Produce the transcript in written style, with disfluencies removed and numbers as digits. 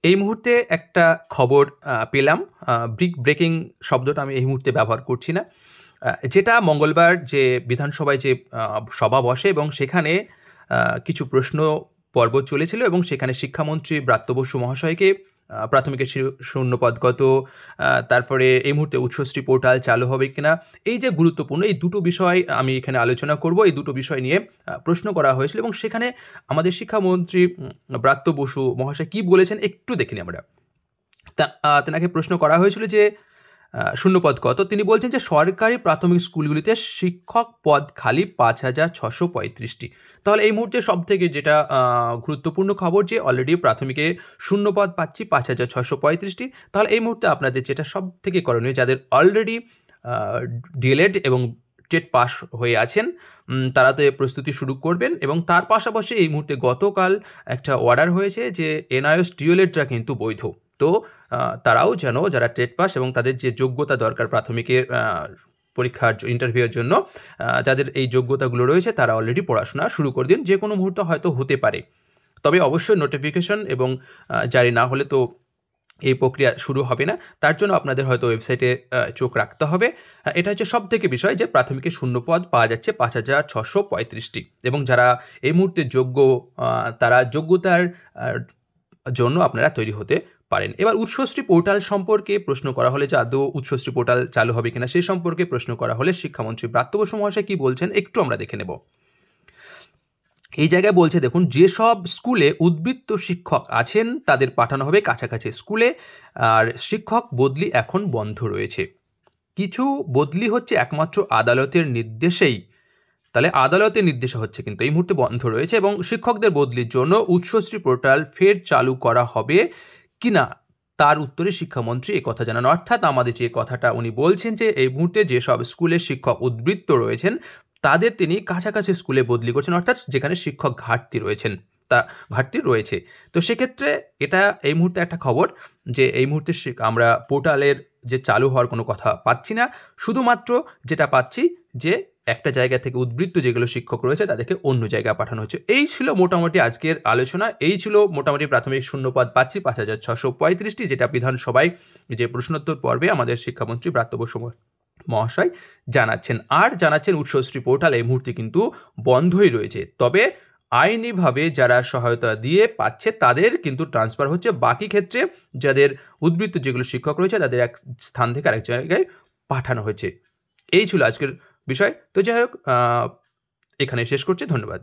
এই মুহূর্তে একটা খবর পেলাম। ব্রেকিং শব্দটা আমি এই মুহূর্তে ব্যবহার করছি না। যেটা মঙ্গলবার যে বিধানসভায় যে সভা বসে এবং সেখানে কিছু প্রশ্ন পর্ব চলেছিল এবং সেখানে শিক্ষামন্ত্রী ব্রাত্য বসু মহাশয়কে প্রাথমিকের শূন্যপদগত, তারপরে এই মুহূর্তে উচ্চশ্রী পোর্টাল চালু হবে কিনা, এই যে গুরুত্বপূর্ণ এই দুটো বিষয় আমি এখানে আলোচনা করব। এই দুটো বিষয় নিয়ে প্রশ্ন করা হয়েছিল এবং সেখানে আমাদের শিক্ষামন্ত্রী ব্রাত্য বসু মহাশয় কী বলেছেন একটু দেখে নিই আমরা। তেনাকে প্রশ্ন করা হয়েছিল যে শূন্যপদ কত। তিনি বলছেন যে সরকারি প্রাথমিক স্কুলগুলিতে শিক্ষক পদ খালি 5,635টি। তাহলে এই মুহূর্তে সব থেকে যেটা গুরুত্বপূর্ণ খবর যে অলরেডি প্রাথমিকে শূন্যপদ পাচ্ছি 5,635টি। তাহলে এই মুহূর্তে আপনাদের যেটা সব থেকে করণীয়, যাদের অলরেডি ডিএলএড এবং টেট পাস হয়ে আছেন, তারা তো প্রস্তুতি শুরু করবেন। এবং তার পাশাপাশি এই মুহূর্তে গতকাল একটা অর্ডার হয়েছে যে এনআইএস ডিএলএডটা কিন্তু বৈধ। তো তারাও যেন, যারা টেট পাস এবং তাদের যে যোগ্যতা দরকার প্রাথমিকের পরীক্ষার ইন্টারভিউয়ের জন্য, যাদের এই যোগ্যতাগুলো রয়েছে তারা অলরেডি পড়াশোনা শুরু করে দিন। যে কোনো মুহূর্তে হয়তো হতে পারে, তবে অবশ্যই নোটিফিকেশন এবং জারি না হলে তো এই প্রক্রিয়া শুরু হবে না। তার জন্য আপনাদের হয়তো ওয়েবসাইটে চোখ রাখতে হবে। এটা হচ্ছে সব থেকে বিষয় যে প্রাথমিকে শূন্যপদ পাওয়া যাচ্ছে 5,635টি এবং যারা এই মুহূর্তে যোগ্য, তারা যোগ্যতার জন্য আপনারা তৈরি হতে পারেন। এবার উচ্চশ্রী পোর্টাল সম্পর্কে প্রশ্ন করা হলে, যে আদৌ উচ্চশ্রী পোর্টাল চালু হবে কিনা সেই সম্পর্কে প্রশ্ন করা হলে শিক্ষামন্ত্রী ব্রাত্য বসু মহাশয় কী বলছেন একটু আমরা দেখে নেব। এই জায়গায় বলছে, দেখুন, যেসব স্কুলে উদ্বৃত্ত শিক্ষক আছেন তাদের পাঠানো হবে কাছাকাছি স্কুলে, আর শিক্ষক বদলি এখন বন্ধ রয়েছে। কিছু বদলি হচ্ছে একমাত্র আদালতের নির্দেশেই, তাহলে আদালতের নির্দেশে হচ্ছে, কিন্তু এই মুহূর্তে বন্ধ রয়েছে। এবং শিক্ষকদের বদলির জন্য উচ্চশ্রী পোর্টাল ফের চালু করা হবে কিনা তার উত্তরে শিক্ষামন্ত্রী এই কথা জানান। অর্থাৎ আমাদের যে কথাটা উনি বলছেন যে এই মুহূর্তে যেসব স্কুলে শিক্ষক উদ্বৃত্ত রয়েছেন তাদের তিনি কাছাকাছি স্কুলে বদলি করছেন, অর্থাৎ যেখানে শিক্ষক ঘাটতি রয়েছে। তো সেক্ষেত্রে এটা এই মুহূর্তে একটা খবর যে এই মুহূর্তে আমরা পোর্টালের যে চালু হওয়ার কোনো কথা পাচ্ছি না। শুধুমাত্র যেটা পাচ্ছি যে একটা জায়গা থেকে উদ্বৃত্ত যেগুলো শিক্ষক রয়েছে তাদেরকে অন্য জায়গায় পাঠানো হচ্ছে। এই ছিল মোটামুটি আজকের আলোচনা। এই ছিল মোটামুটি প্রাথমিক শূন্যপদ পাচ্ছি 5,635টি, যেটা বিধানসভায় যে প্রশ্নোত্তর পর্বে আমাদের শিক্ষামন্ত্রী ব্রাত্য বসু মহাশয় জানাচ্ছেন। আর জানাচ্ছেন উচ্চশ্রী পোর্টাল এই মুহূর্তে কিন্তু বন্ধই রয়েছে, তবে আইনিভাবে যারা সহায়তা দিয়ে পাচ্ছে তাদের কিন্তু ট্রান্সফার হচ্ছে। বাকি ক্ষেত্রে যাদের উদ্বৃত্ত যেগুলো শিক্ষক রয়েছে তাদের এক স্থান থেকে আরেক জায়গায় পাঠানো হয়েছে। এই ছিল আজকের বিষয়। তো যাই হোক, এখানে শেষ করছি। ধন্যবাদ।